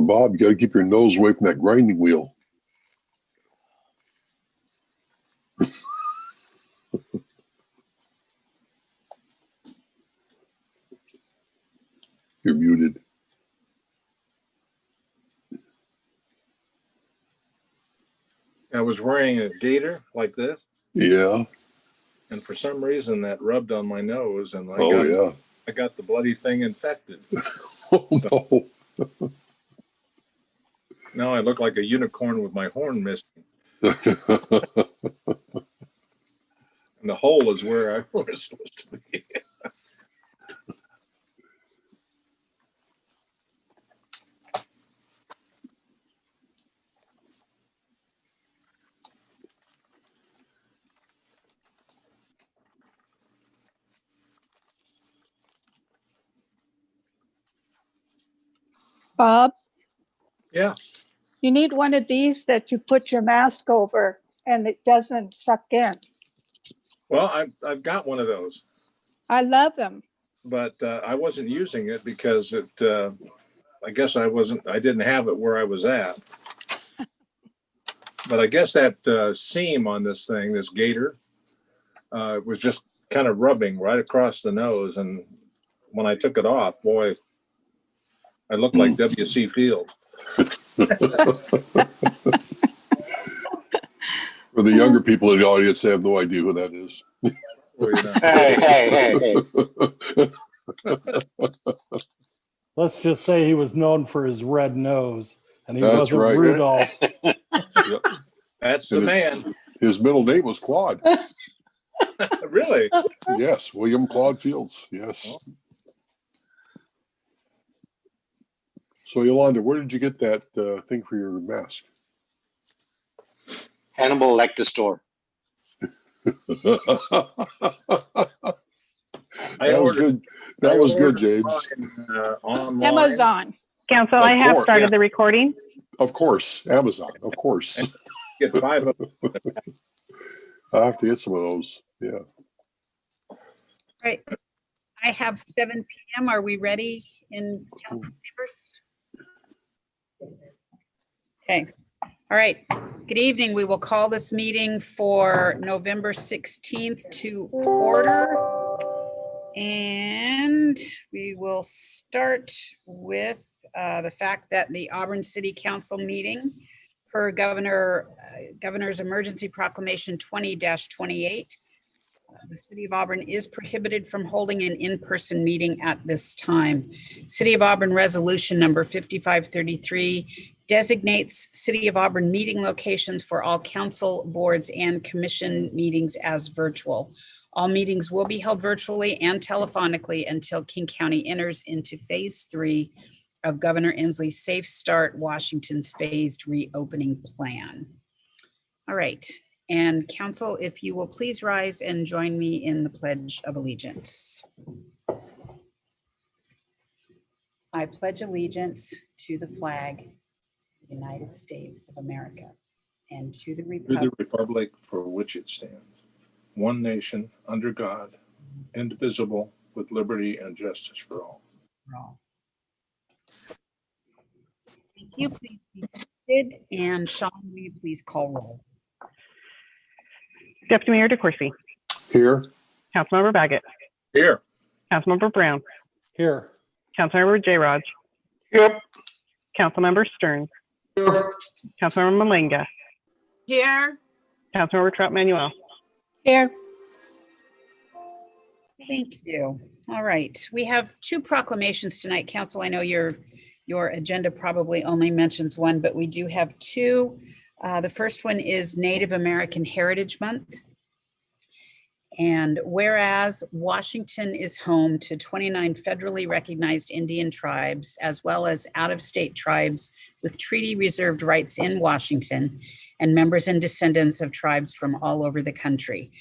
Bob, you got to keep your nose away from that grinding wheel. You're muted. I was wearing a gaiter like this. Yeah. And for some reason that rubbed on my nose, and I got the bloody thing infected. Oh no. Now I look like a unicorn with my horn missing. And the hole is where I was supposed to be. Bob, Yeah. you need one of these that you put your mask over and it doesn't suck in. Well, I've got one of those, I love them. but I wasn't using it because it. I guess I didn't have it where I was at. But I guess that seam on this thing, this gaiter, was just kind of rubbing right across the nose. And when I took it off, boy, I looked like W.C. Field. For the younger people in the audience, they have no idea who that is. Hey. Let's just say he was known for his red nose, and he That's wasn't right. Rudolph. Yep. That's the man. His middle name was Claude. Really? Yes, William Claude Fields. Yes. So Yolanda, where did you get that thing for your mask? Hannibal Lecter store. That was good. That was good, James. Online. Amazon. Council, Of I have course, started the recording. Of course, Amazon. Of course, Get 5 of them. I have to get some of those. Yeah. Right. I have 7 p.m. Are we ready in council chambers? Okay. All right. Good evening. We will call this meeting for November 16th to order. And we will start with the fact that the Auburn City Council meeting per Governor's Emergency Proclamation 20-28. The City of Auburn is prohibited from holding an in-person meeting at this time. City of Auburn Resolution number 5533 designates City of Auburn meeting locations for all council, boards, and commission meetings as virtual. All meetings will be held virtually and telephonically until King County enters into phase 3 of Governor Inslee's Safe Start Washington's phased reopening plan. All right. And council, if you will please rise and join me in the Pledge of Allegiance. I pledge allegiance to the flag of the United States of America and to the republic for which it stands, one nation, under God, indivisible, with liberty and justice for all. Thank you. Please be seated. And Sean, will you please call roll? Deputy Mayor DeCoursey. Here. Councilmember Baggett. Here. Councilmember Brown. Here. Councilmember J-Raj. Yep. Councilmember Stearns. Here. Councilmember Malinga. Here. Councilmember Trout Manuel. Here. Thank you. All right. We have 2 proclamations tonight, Council. I know your agenda probably only mentions one, but we do have 2. The first one is Native American Heritage Month. And whereas Washington is home to 29 federally recognized Indian tribes, as well as out-of-state tribes with treaty reserved rights in Washington, and members and descendants of tribes from all over the country.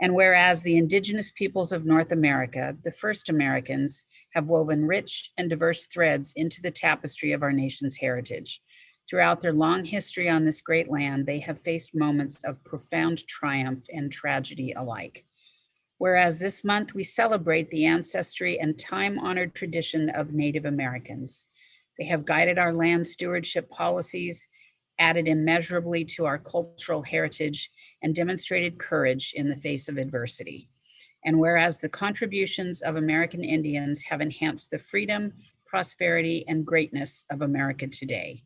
And whereas the indigenous peoples of North America, the first Americans, have woven rich and diverse threads into the tapestry of our nation's heritage. Throughout their long history on this great land, they have faced moments of profound triumph and tragedy alike. Whereas this month we celebrate the ancestry and time-honored tradition of Native Americans. They have guided our land stewardship policies, added immeasurably to our cultural heritage, and demonstrated courage in the face of adversity. And whereas the contributions of American Indians have enhanced the freedom, prosperity, and greatness of America today.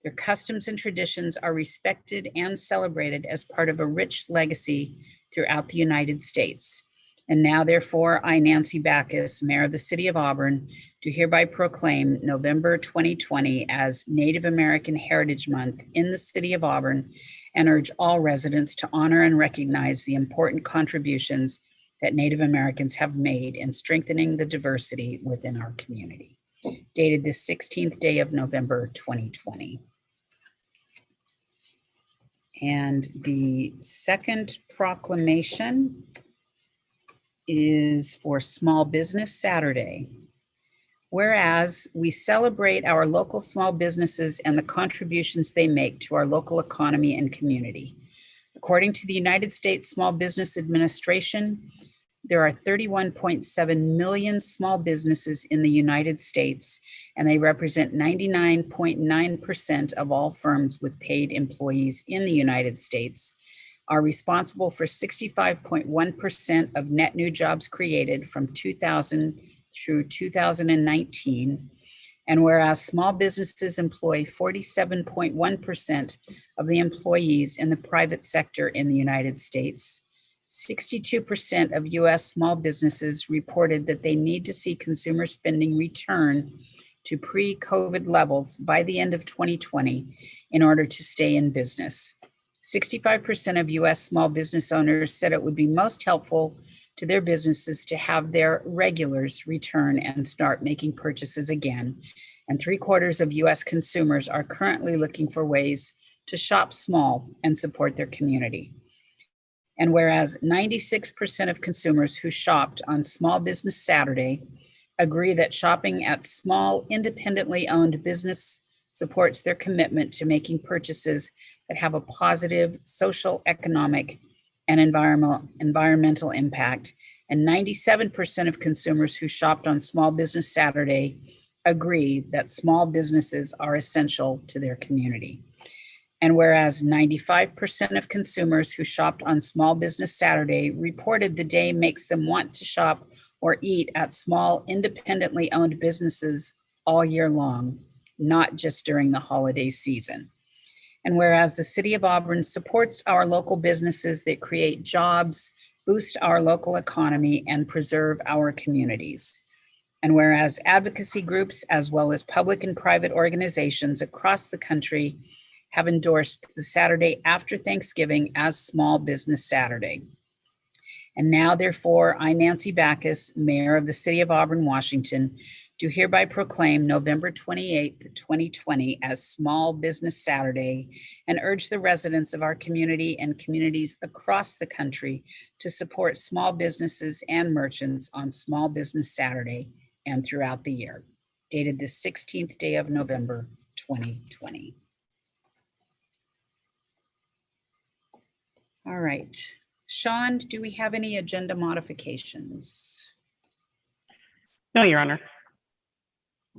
Their customs and traditions are respected and celebrated as part of a rich legacy throughout the United States. And now, therefore, I, Nancy Backus, Mayor of the City of Auburn, do hereby proclaim November 2020 as Native American Heritage Month in the City of Auburn and urge all residents to honor and recognize the important contributions that Native Americans have made in strengthening the diversity within our community. Dated this 16th day of November 2020. And the second proclamation is for Small Business Saturday. Whereas we celebrate our local small businesses and the contributions they make to our local economy and community. According to the United States Small Business Administration, there are 31.7 million small businesses in the United States, and they represent 99.9% of all firms with paid employees in the United States, are responsible for 65.1% of net new jobs created from 2000 through 2019. And whereas small businesses employ 47.1% of the employees in the private sector in the United States, 62% of US small businesses reported that they need to see consumer spending return to pre-COVID levels by the end of 2020 in order to stay in business. 65% of US small business owners said it would be most helpful to their businesses to have their regulars return and start making purchases again. And 3/4 of US consumers are currently looking for ways to shop small and support their community. And whereas 96% of consumers who shopped on Small Business Saturday agree that shopping at small, independently owned business supports their commitment to making purchases that have a positive social, economic, and environmental impact. And 97% of consumers who shopped on Small Business Saturday agree that small businesses are essential to their community. And whereas 95% of consumers who shopped on Small Business Saturday reported the day makes them want to shop or eat at small, independently owned businesses all year long, not just during the holiday season. And whereas the City of Auburn supports our local businesses that create jobs, boost our local economy, and preserve our communities. And whereas advocacy groups, as well as public and private organizations across the country, have endorsed the Saturday after Thanksgiving as Small Business Saturday. And now, therefore, I, Nancy Backus, Mayor of the City of Auburn, Washington, do hereby proclaim November 28th, 2020 as Small Business Saturday and urge the residents of our community and communities across the country to support small businesses and merchants on Small Business Saturday and throughout the year. Dated the 16th day of November, 2020. All right. Sean, do we have any agenda modifications? No, Your Honor.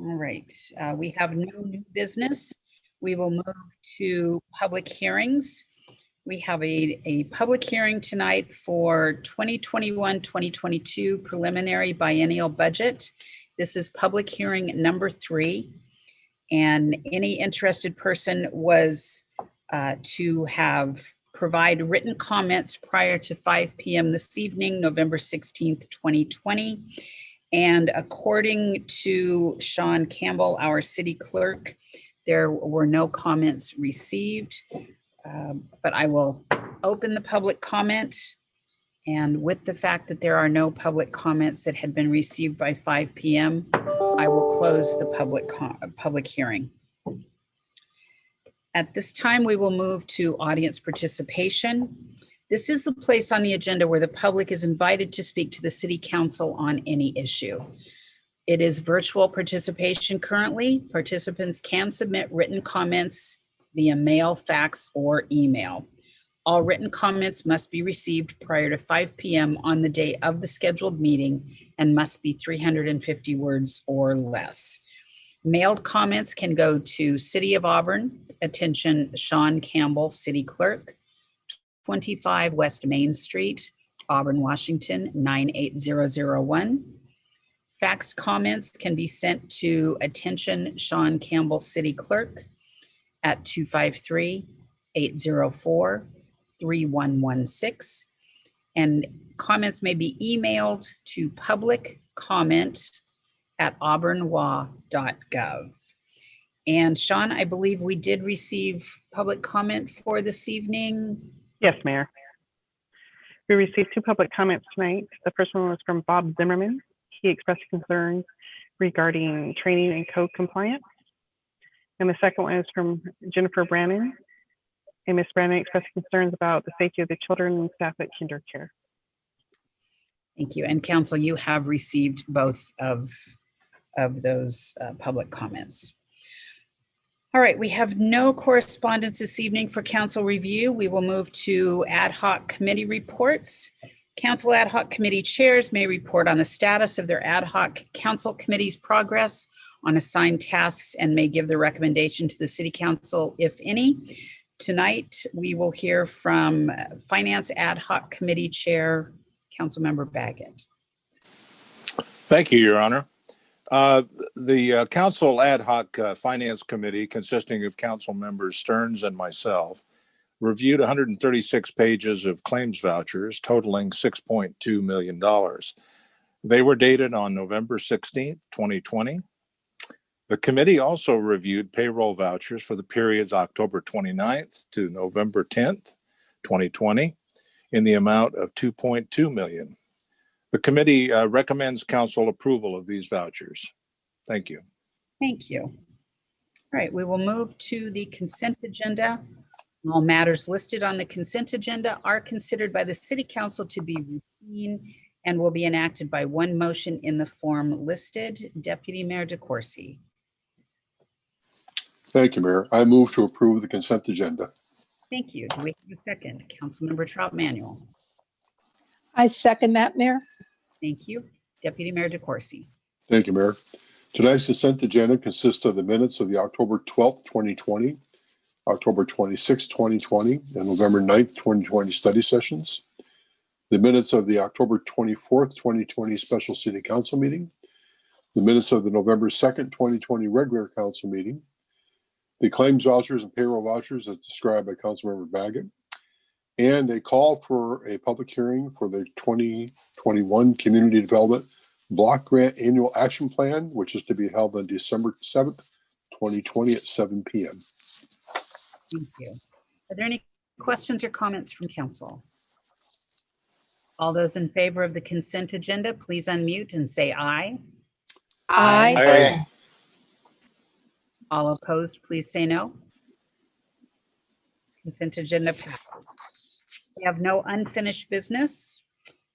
All right. We have no new business. We will move to public hearings. We have a public hearing tonight for 2021-2022 preliminary biennial budget. This is public hearing number 3. And any interested person was to provide written comments prior to 5 p.m. this evening, November 16th, 2020. And according to Sean Campbell, our city clerk, there were no comments received, but I will open the public comment. And with the fact that there are no public comments that had been received by 5 p.m., I will close the public hearing. At this time, we will move to audience participation. This is the place on the agenda where the public is invited to speak to the City Council on any issue. It is virtual participation currently. Participants can submit written comments via mail, fax, or email. All written comments must be received prior to 5 p.m. on the day of the scheduled meeting and must be 350 words or less. Mailed comments can go to City of Auburn, attention Sean Campbell, City Clerk, 25 West Main Street, Auburn, Washington, 98001. Fax comments can be sent to attention Sean Campbell, City Clerk, at 253-804-3116. And comments may be emailed to publiccomment@auburnwa.gov. And Sean, I believe we did receive public comment for this evening. Yes, Mayor. We received 2 public comments tonight. The first one was from Bob Zimmerman. He expressed concerns regarding training and code compliance. And the second one is from Jennifer Brannon. And Ms. Brannon expressed concerns about the safety of the children and staff at kinder care. Thank you. And council, you have received both of those public comments. All right, we have no correspondence this evening for council review. We will move to ad hoc committee reports. Council ad hoc committee chairs may report on the status of their ad hoc council committee's progress on assigned tasks and may give their recommendation to the city council, if any. Tonight, we will hear from Finance Ad Hoc Committee Chair, Councilmember Baggett. Thank you, Your Honor. The Council Ad Hoc Finance Committee, consisting of council members Stearns and myself, reviewed 136 pages of claims vouchers totaling $6.2 million. They were dated on November 16th, 2020. The committee also reviewed payroll vouchers for the periods October 29th to November 10th, 2020, in the amount of $2.2 million. The committee recommends council approval of these vouchers. Thank you. Thank you. All right, we will move to the consent agenda. All matters listed on the consent agenda are considered by the city council to be routine and will be enacted by one motion in the form listed. Deputy Mayor DeCoursey. Thank you, Mayor. I move to approve the consent agenda. Thank you. Do we have a second? Councilmember Trout Manuel. I second that, Mayor. Thank you. Deputy Mayor DeCoursey. Thank you, Mayor. Tonight's consent agenda consists of the minutes of the October 12th, 2020, October 26th, 2020, and November 9th, 2020 study sessions. The minutes of the October 24th, 2020 special city council meeting. The minutes of the November 2nd, 2020 regular council meeting. The claims vouchers and payroll vouchers as described by Councilmember Baggett. And a call for a public hearing for the 2021 Community Development Block Grant Annual Action Plan, which is to be held on December 7th, 2020 at 7 p.m. Thank you. Are there any questions or comments from council? All those in favor of the consent agenda, please unmute and say aye. Aye. Aye. All opposed, please say no. Consent agenda passes. We have no unfinished business.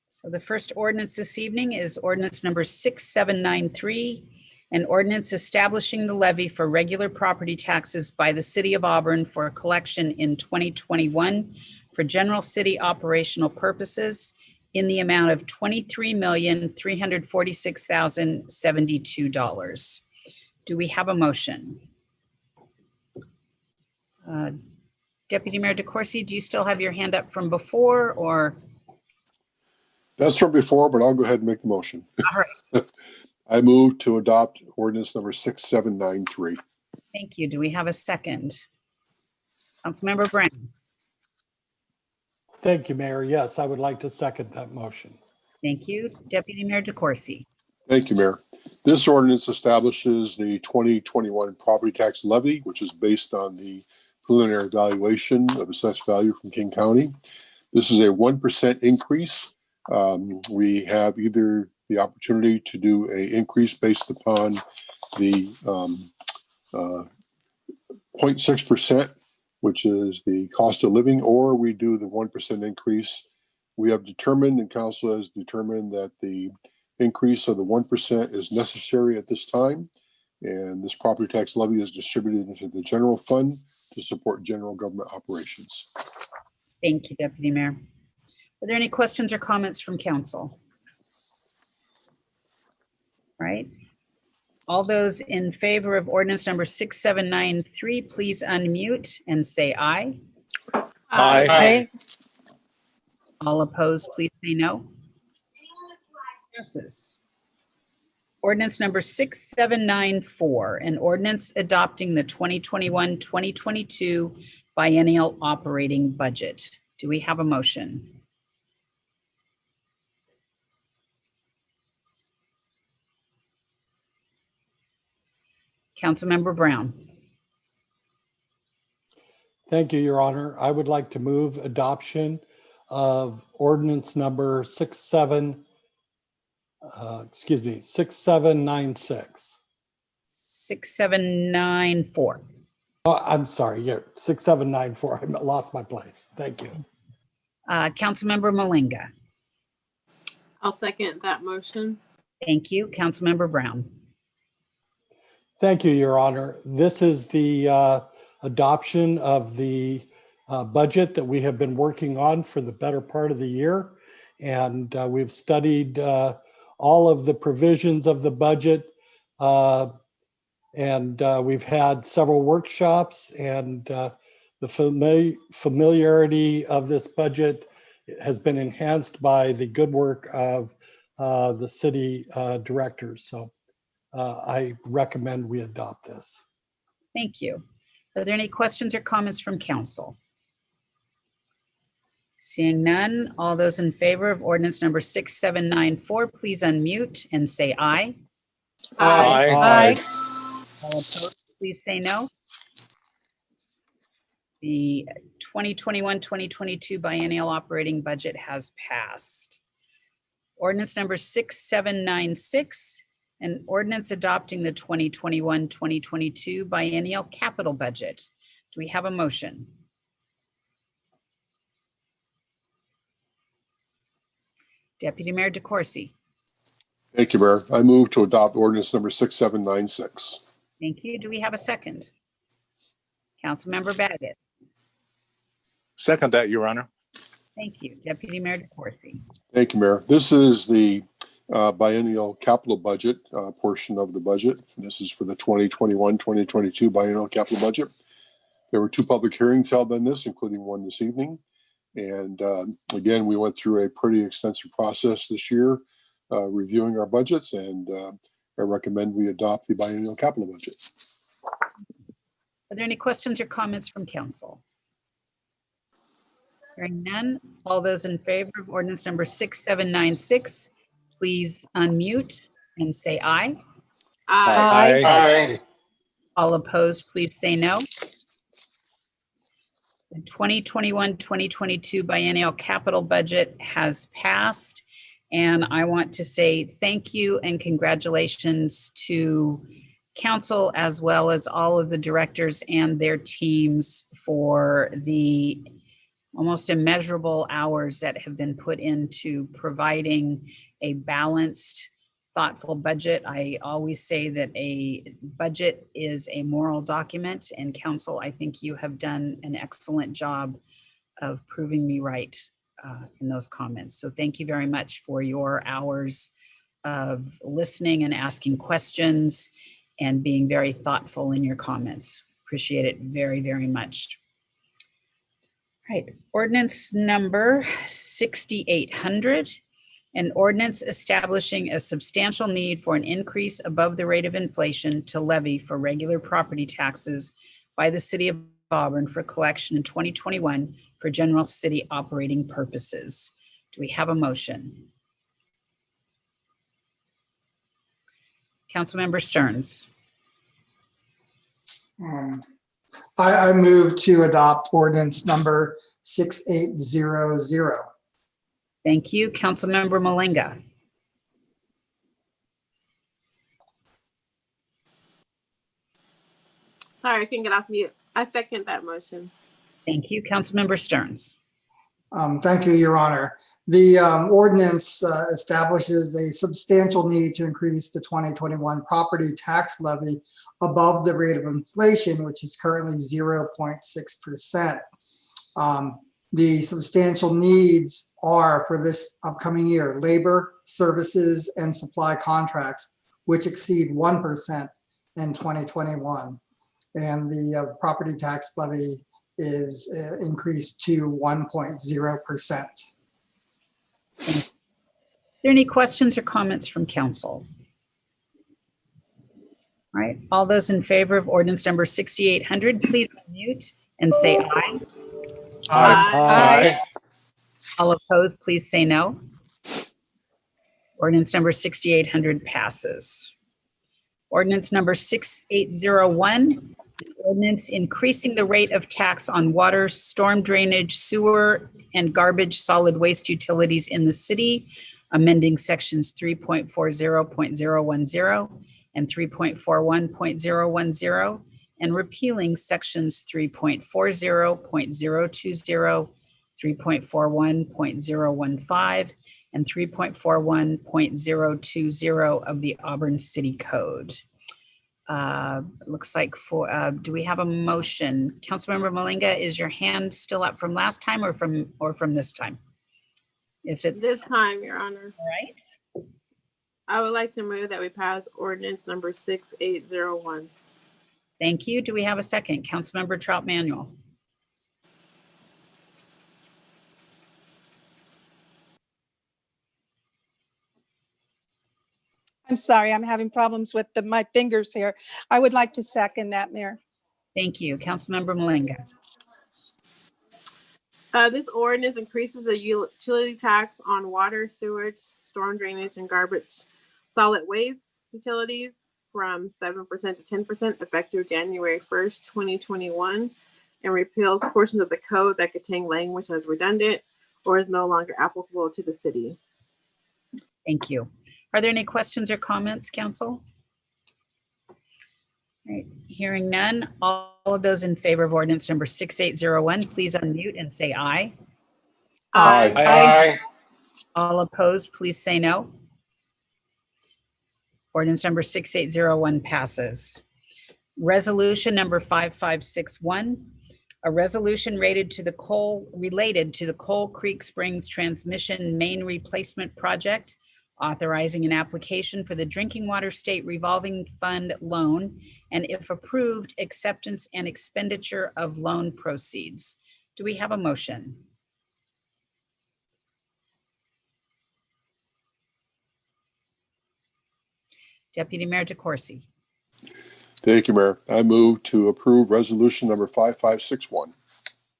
So the first ordinance this evening is ordinance number 6793, an ordinance establishing the levy for regular property taxes by the city of Auburn for collection in 2021 for general city operational purposes in the amount of $23,346,072. Do we have a motion? Deputy Mayor DeCoursey, do you still have your hand up from before, or? That's from before, but I'll go ahead and make the motion. All right. I move to adopt ordinance number 6793. Thank you. Do we have a second? Councilmember Brown. Thank you, Mayor. Yes, I would like to second that motion. Thank you. Deputy Mayor DeCoursey. Thank you, Mayor. This ordinance establishes the 2021 property tax levy, which is based on the preliminary evaluation of assessed value from King County. This is a 1% increase. We have either the opportunity to do an increase based upon the 0.6%, which is the cost of living, or we do the 1% increase. We have determined, and council has determined, that the increase of the 1% is necessary at this time. And this property tax levy is distributed into the general fund to support general government operations. Thank you, Deputy Mayor. Are there any questions or comments from council? All right. All those in favor of ordinance number 6793, please unmute and say aye. Aye. All opposed, please say no. Passes. Ordinance number 6794, an ordinance adopting the 2021-2022 biennial operating budget. Do we have a motion? Councilmember Brown. Thank you, Your Honor. I would like to move adoption of ordinance number 6796. 6794. Oh, I'm sorry, yeah, 6794. I lost my place. Thank you. Councilmember Malinga. I'll second that motion. Thank you. Councilmember Brown. Thank you, Your Honor. This is the adoption of the budget that we have been working on for the better part of the year. And we've studied all of the provisions of the budget. And we've had several workshops, and the familiarity of this budget has been enhanced by the good work of the city directors. So I recommend we adopt this. Thank you. Are there any questions or comments from council? Seeing none, all those in favor of ordinance number 6794, please unmute and say aye. Aye. All opposed, please say no. The 2021-2022 biennial operating budget has passed. Ordinance number 6796, an ordinance adopting the 2021-2022 biennial capital budget. Do we have a motion? Deputy Mayor DeCoursey. Thank you, Mayor. I move to adopt ordinance number 6796. Thank you. Do we have a second? Councilmember Baggett. Second that, Your Honor. Thank you. Deputy Mayor DeCoursey. Thank you, Mayor. This is the biennial capital budget portion of the budget. This is for the 2021-2022 biennial capital budget. There were 2 public hearings held on this, including one this evening. And again, we went through a pretty extensive process this year, reviewing our budgets, and I recommend we adopt the biennial capital budget. Are there any questions or comments from council? Hearing none, all those in favor of ordinance number 6796, please unmute and say aye. Aye. All opposed, please say no. The 2021-2022 biennial capital budget has passed, and I want to say thank you and congratulations to council as well as all of the directors and their teams for the almost immeasurable hours that have been put into providing a balanced, thoughtful budget. I always say that a budget is a moral document, and council, I think you have done an excellent job of proving me right in those comments. So thank you very much for your hours of listening and asking questions and being very thoughtful in your comments. Appreciate it very, very much. All right, ordinance number 6800. An ordinance establishing a substantial need for an increase above the rate of inflation to levy for regular property taxes by the city of Auburn for collection in 2021 for general city operating purposes. Do we have a motion? Councilmember Stearns. I move to adopt ordinance number 6800. Thank you. Councilmember Malinga. Sorry, I couldn't get off mute. I second that motion. Thank you. Councilmember Stearns. Thank you, Your Honor. The ordinance establishes a substantial need to increase the 2021 property tax levy above the rate of inflation, which is currently 0.6%. The substantial needs are for this upcoming year: labor, services, and supply contracts which exceed 1% in 2021. And the property tax levy is increased to 1.0%. Are there any questions or comments from council? All right, all those in favor of ordinance number 6800, please unmute and say aye. Aye. All opposed, please say no. Ordinance number 6800 passes. Ordinance number 6801, ordinance increasing the rate of tax on water, storm drainage, sewer, and garbage solid waste utilities in the city, amending sections 3.40.010 and 3.41.010, and repealing sections 3.40.020, 3.41.015, and 3.41.020 of the Auburn City Code. Looks like do we have a motion? Councilmember Malinga, is your hand still up from last time or from this time? If it's This time, Your Honor, all right, I would like to move that we pass ordinance number 6801. thank you. Do we have a second? Councilmember Trout Manuel. I'm sorry, I'm having problems with my fingers here. I would like to second that, Mayor. Thank you. Councilmember Malinga. This ordinance increases the utility tax on water, sewage, storm drainage, and garbage solid waste utilities from 7% to 10% effective January 1st, 2021, and repeals portions of the code that contain language that is redundant or is no longer applicable to the city. Thank you. Are there any questions or comments, council? All right, hearing none, all of those in favor of ordinance number 6801, please unmute and say aye. Aye. All opposed, please say no. Ordinance number 6801 passes. Resolution number 5561, a resolution related to the Coal Creek Springs Transmission Main Replacement Project, authorizing an application for the Drinking Water State Revolving Fund loan, and if approved, acceptance and expenditure of loan proceeds. Do we have a motion? Deputy Mayor DeCoursey. Thank you, Mayor. I move to approve resolution number 5561.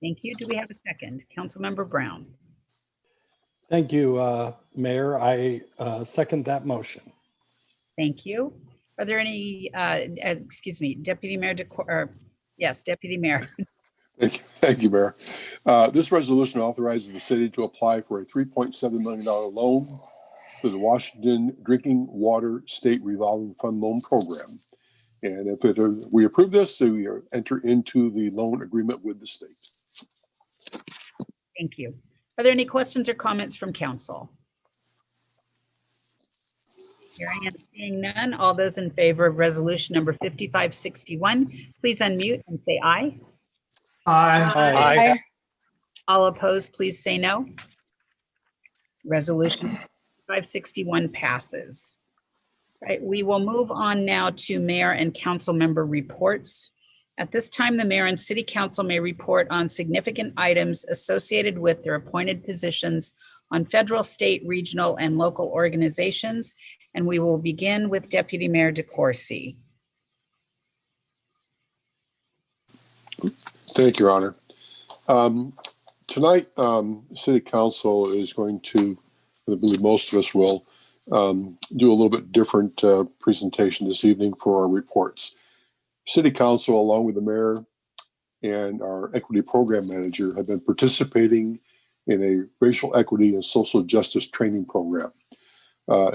Thank you. Do we have a second? Councilmember Brown. Thank you, Mayor. I second that motion. Thank you. Are there any, excuse me, Deputy Mayor yes, Deputy Mayor. Thank you, Mayor. This resolution authorizes the city to apply for a $3.7 million loan through the Washington Drinking Water State Revolving Fund Loan Program. And if we approve this, we enter into the loan agreement with the state. Thank you. Are there any questions or comments from council? Hearing and seeing none, all those in favor of resolution number 5561, please unmute and say aye. Aye. All opposed, please say no. Resolution 561 passes. All right, we will move on now to mayor and council member reports. At this time, the mayor and city council may report on significant items associated with their appointed positions on federal, state, regional, and local organizations. And we will begin with Deputy Mayor DeCoursey. Thank you, Your Honor. Tonight, City Council is going to, I believe most of us will, do a little bit different presentation this evening for our reports. City Council, along with the mayor and our equity program manager, have been participating in a racial equity and social justice training program,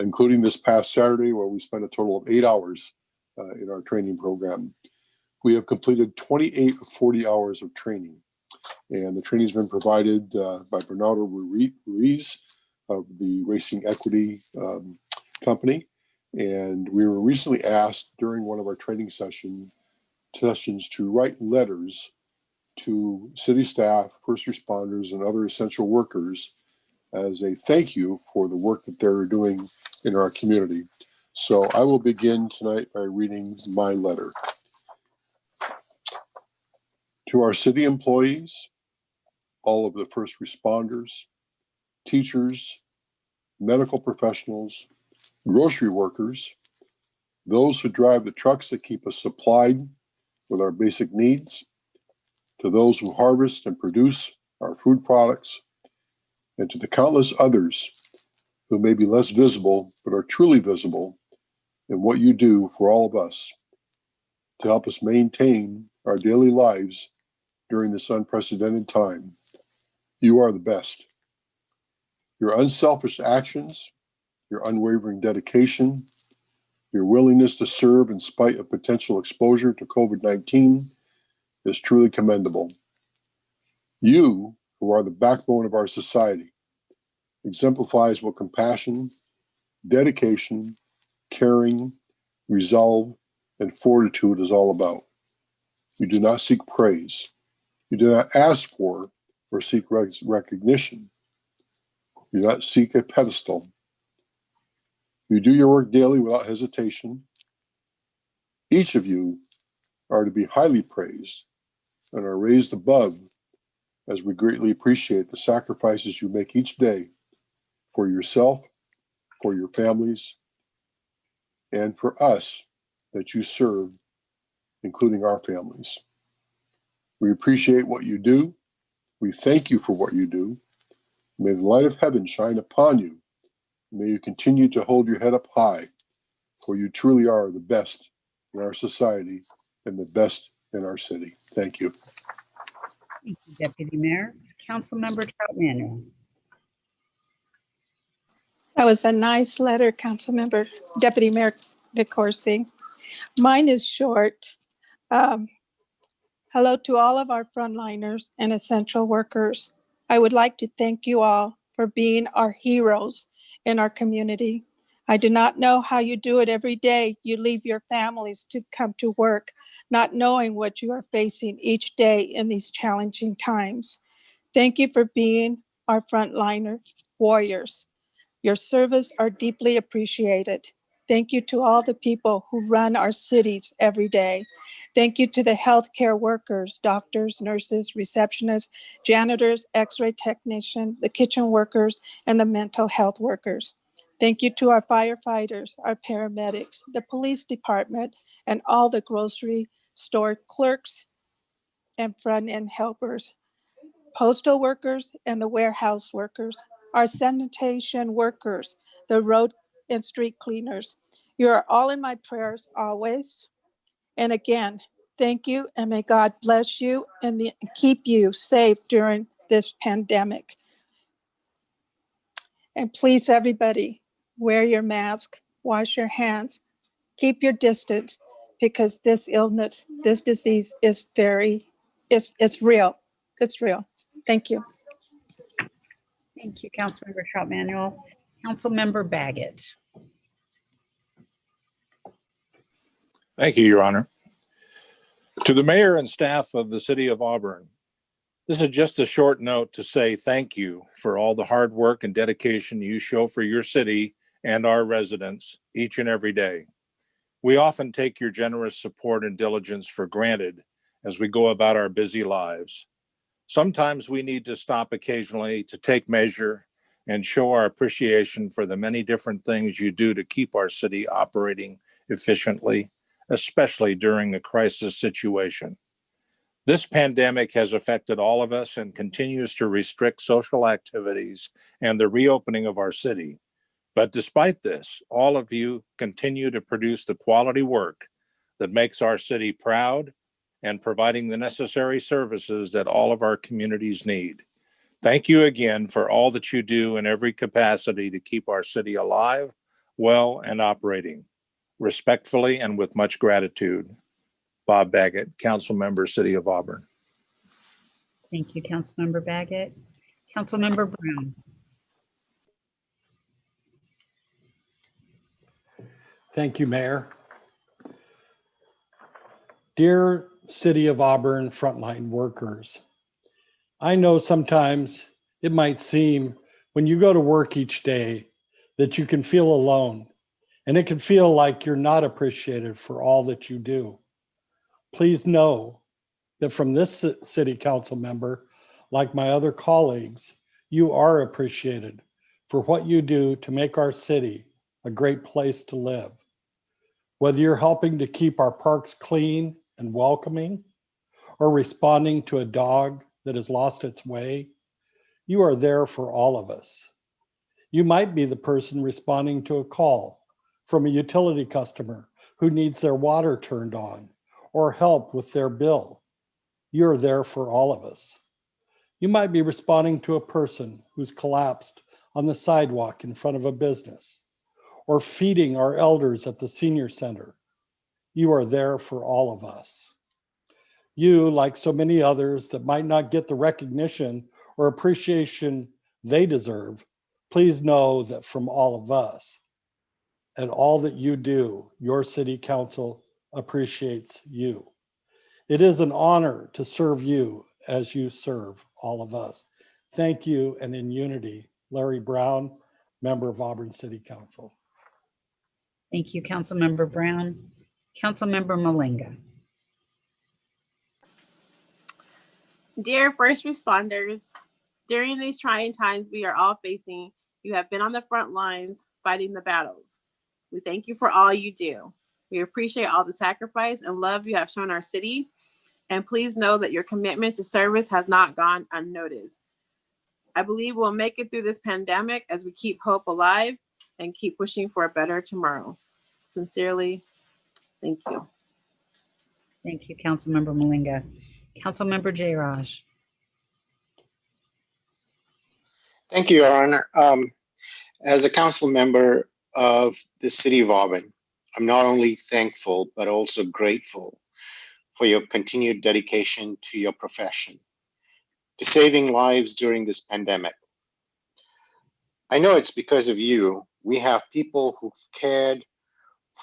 including this past Saturday, where we spent a total of 8 hours in our training program. We have completed 28 of 40 hours of training, and the training has been provided by Bernardo Ruiz of the Racing Equity Company. And we were recently asked during one of our training sessions to write letters to city staff, first responders, and other essential workers as a thank you for the work that they're doing in our community. So I will begin tonight by reading my letter. To our city employees, all of the first responders, teachers, medical professionals, grocery workers, those who drive the trucks that keep us supplied with our basic needs, to those who harvest and produce our food products, and to the countless others who may be less visible but are truly visible in what you do for all of us to help us maintain our daily lives during this unprecedented time. You are the best. Your unselfish actions, your unwavering dedication, your willingness to serve in spite of potential exposure to COVID-19 is truly commendable. You, who are the backbone of our society, exemplifies what compassion, dedication, caring, resolve, and fortitude is all about. You do not seek praise. You do not ask for or seek recognition. You do not seek a pedestal. You do your work daily without hesitation. Each of you are to be highly praised and are raised above as we greatly appreciate the sacrifices you make each day for yourself, for your families, and for us that you serve, including our families. We appreciate what you do. We thank you for what you do. May the light of heaven shine upon you. May you continue to hold your head up high, for you truly are the best in our society and the best in our city. Thank you. Thank you, Deputy Mayor. Councilmember Trout Manuel. That was a nice letter, Councilmember Deputy Mayor DeCoursey. Mine is short. Hello to all of our frontliners and essential workers. I would like to thank you all for being our heroes in our community. I do not know how you do it every day. You leave your families to come to work, not knowing what you are facing each day in these challenging times. Thank you for being our frontliner warriors. Your service are deeply appreciated. Thank you to all the people who run our cities every day. Thank you to the healthcare workers, doctors, nurses, receptionists, janitors, x-ray technicians, the kitchen workers, and the mental health workers. Thank you to our firefighters, our paramedics, the police department, and all the grocery store clerks and front-end helpers, postal workers, and the warehouse workers, our sanitation workers, the road and street cleaners. You are all in my prayers always. And again, thank you, and may God bless you and keep you safe during this pandemic. And please, everybody, wear your mask, wash your hands, keep your distance, because this illness, this disease is it's real. It's real. Thank you. Thank you, Councilmember Trout Manuel. Councilmember Baggett. Thank you, Your Honor. To the mayor and staff of the city of Auburn, this is just a short note to say thank you for all the hard work and dedication you show for your city and our residents each and every day. We often take your generous support and diligence for granted as we go about our busy lives. Sometimes we need to stop occasionally to take measure and show our appreciation for the many different things you do to keep our city operating efficiently, especially during the crisis situation. This pandemic has affected all of us and continues to restrict social activities and the reopening of our city. But despite this, all of you continue to produce the quality work that makes our city proud and providing the necessary services that all of our communities need. Thank you again for all that you do in every capacity to keep our city alive, well, and operating. Respectfully and with much gratitude, Bob Baggett, Council Member, City of Auburn. Thank you, Councilmember Baggett. Councilmember Brown. Thank you, Mayor. Dear City of Auburn frontline workers, I know sometimes it might seem when you go to work each day that you can feel alone and it can feel like you're not appreciated for all that you do. Please know that from this city council member, like my other colleagues, you are appreciated for what you do to make our city a great place to live. Whether you're helping to keep our parks clean and welcoming, or responding to a dog that has lost its way, you are there for all of us. You might be the person responding to a call from a utility customer who needs their water turned on or help with their bill. You're there for all of us. You might be responding to a person who's collapsed on the sidewalk in front of a business or feeding our elders at the senior center. You are there for all of us. You, like so many others that might not get the recognition or appreciation they deserve, please know that from all of us and all that you do, your city council appreciates you. It is an honor to serve you as you serve all of us. Thank you, and in unity, Larry Brown, member of Auburn City Council. Thank you, Councilmember Brown. Councilmember Malinga. Dear first responders, during these trying times we are all facing, you have been on the front lines fighting the battles. We thank you for all you do. We appreciate all the sacrifice and love you have shown our city, and please know that your commitment to service has not gone unnoticed. I believe we'll make it through this pandemic as we keep hope alive and keep pushing for a better tomorrow. Sincerely, thank you. Thank you, Councilmember Malinga. Councilmember Jayraj. Thank you, Your Honor. As a council member of the city of Auburn, I'm not only thankful, but also grateful for your continued dedication to your profession, to saving lives during this pandemic. I know it's because of you, we have people who've cared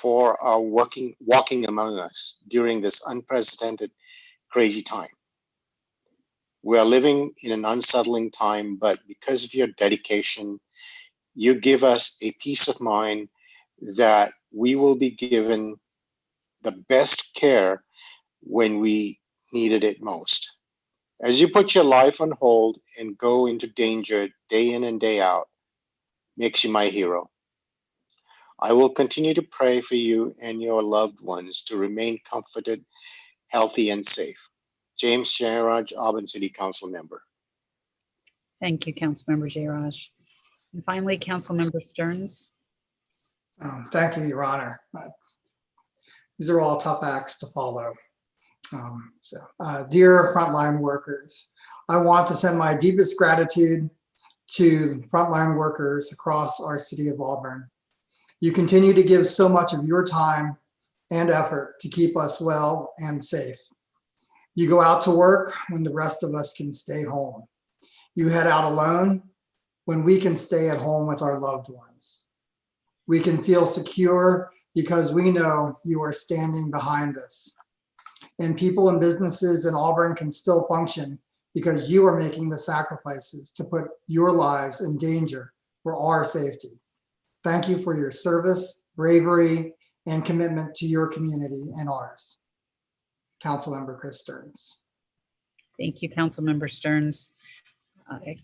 for our walking among us during this unprecedented, crazy time. We are living in an unsettling time, but because of your dedication, you give us a peace of mind that we will be given the best care when we needed it most. As you put your life on hold and go into danger day in and day out, makes you my hero. I will continue to pray for you and your loved ones to remain comforted, healthy, and safe. James Jayraj, Auburn City Council member. Thank you, Councilmember Jayraj. And finally, Councilmember Stearns. Thank you, Your Honor. These are all tough acts to follow. Dear frontline workers, I want to send my deepest gratitude to frontline workers across our city of Auburn. You continue to give so much of your time and effort to keep us well and safe. You go out to work when the rest of us can stay home. You head out alone when we can stay at home with our loved ones. We can feel secure because we know you are standing behind us. And people and businesses in Auburn can still function because you are making the sacrifices to put your lives in danger for our safety. Thank you for your service, bravery, and commitment to your community and ours. Councilmember Chris Stearns. Thank you, Councilmember Stearns.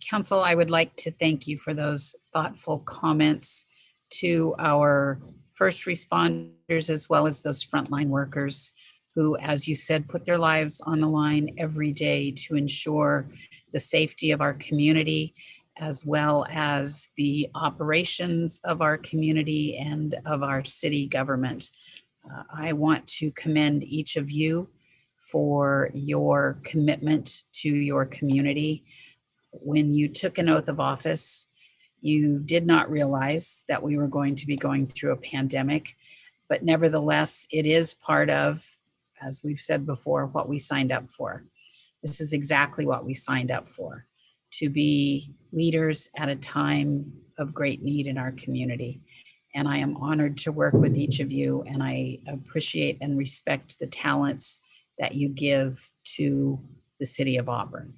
Council, I would like to thank you for those thoughtful comments to our first responders as well as those frontline workers who, as you said, put their lives on the line every day to ensure the safety of our community as well as the operations of our community and of our city government. I want to commend each of you for your commitment to your community. When you took an oath of office, you did not realize that we were going to be going through a pandemic, but nevertheless, it is part of, as we've said before, what we signed up for. This is exactly what we signed up for, to be leaders at a time of great need in our community. And I am honored to work with each of you, and I appreciate and respect the talents that you give to the city of Auburn.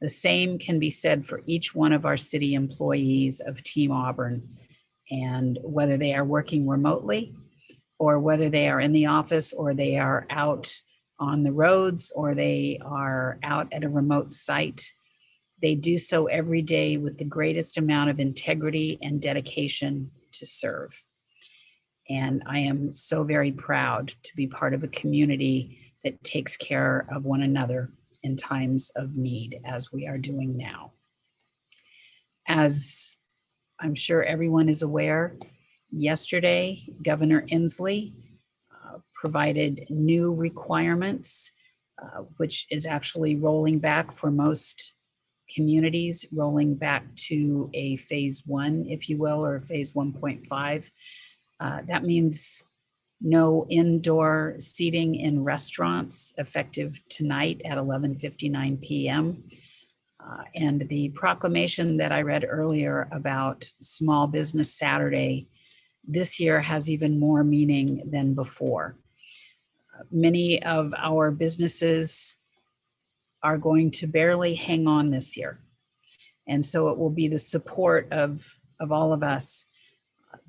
The same can be said for each one of our city employees of Team Auburn. And whether they are working remotely, or whether they are in the office, or they are out on the roads, or they are out at a remote site, they do so every day with the greatest amount of integrity and dedication to serve. And I am so very proud to be part of a community that takes care of one another in times of need, as we are doing now. As I'm sure everyone is aware, yesterday, Governor Inslee provided new requirements, which is actually rolling back for most communities, rolling back to a phase 1, if you will, or phase 1.5. That means no indoor seating in restaurants effective tonight at 11:59 p.m. And the proclamation that I read earlier about Small Business Saturday this year has even more meaning than before. Many of our businesses are going to barely hang on this year. And so it will be the support of all of us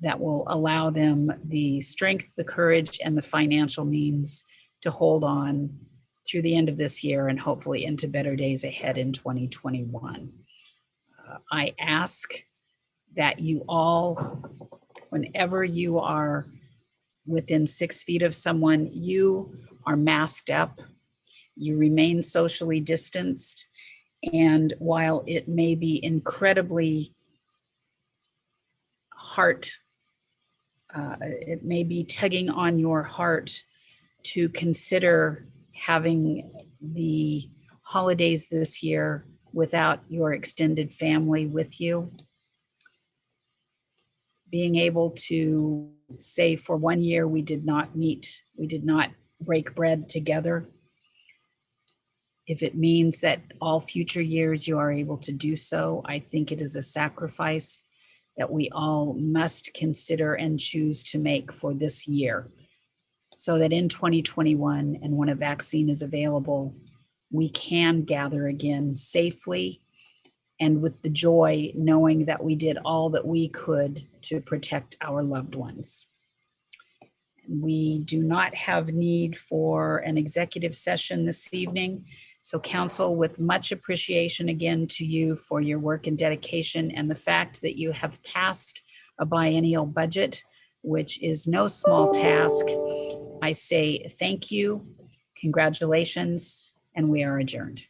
that will allow them the strength, the courage, and the financial means to hold on through the end of this year and hopefully into better days ahead in 2021. I ask that you all, whenever you are within 6 feet of someone, you are masked up, you remain socially distanced, and while it may be incredibly it may be tugging on your heart to consider having the holidays this year without your extended family with you. Being able to say for 1 year we did not meet, we did not break bread together. If it means that all future years you are able to do so, I think it is a sacrifice that we all must consider and choose to make for this year, so that in 2021, and when a vaccine is available, we can gather again safely and with the joy knowing that we did all that we could to protect our loved ones. We do not have need for an executive session this evening. So council, with much appreciation again to you for your work and dedication and the fact that you have passed a biennial budget, which is no small task, I say thank you, congratulations, and we are adjourned.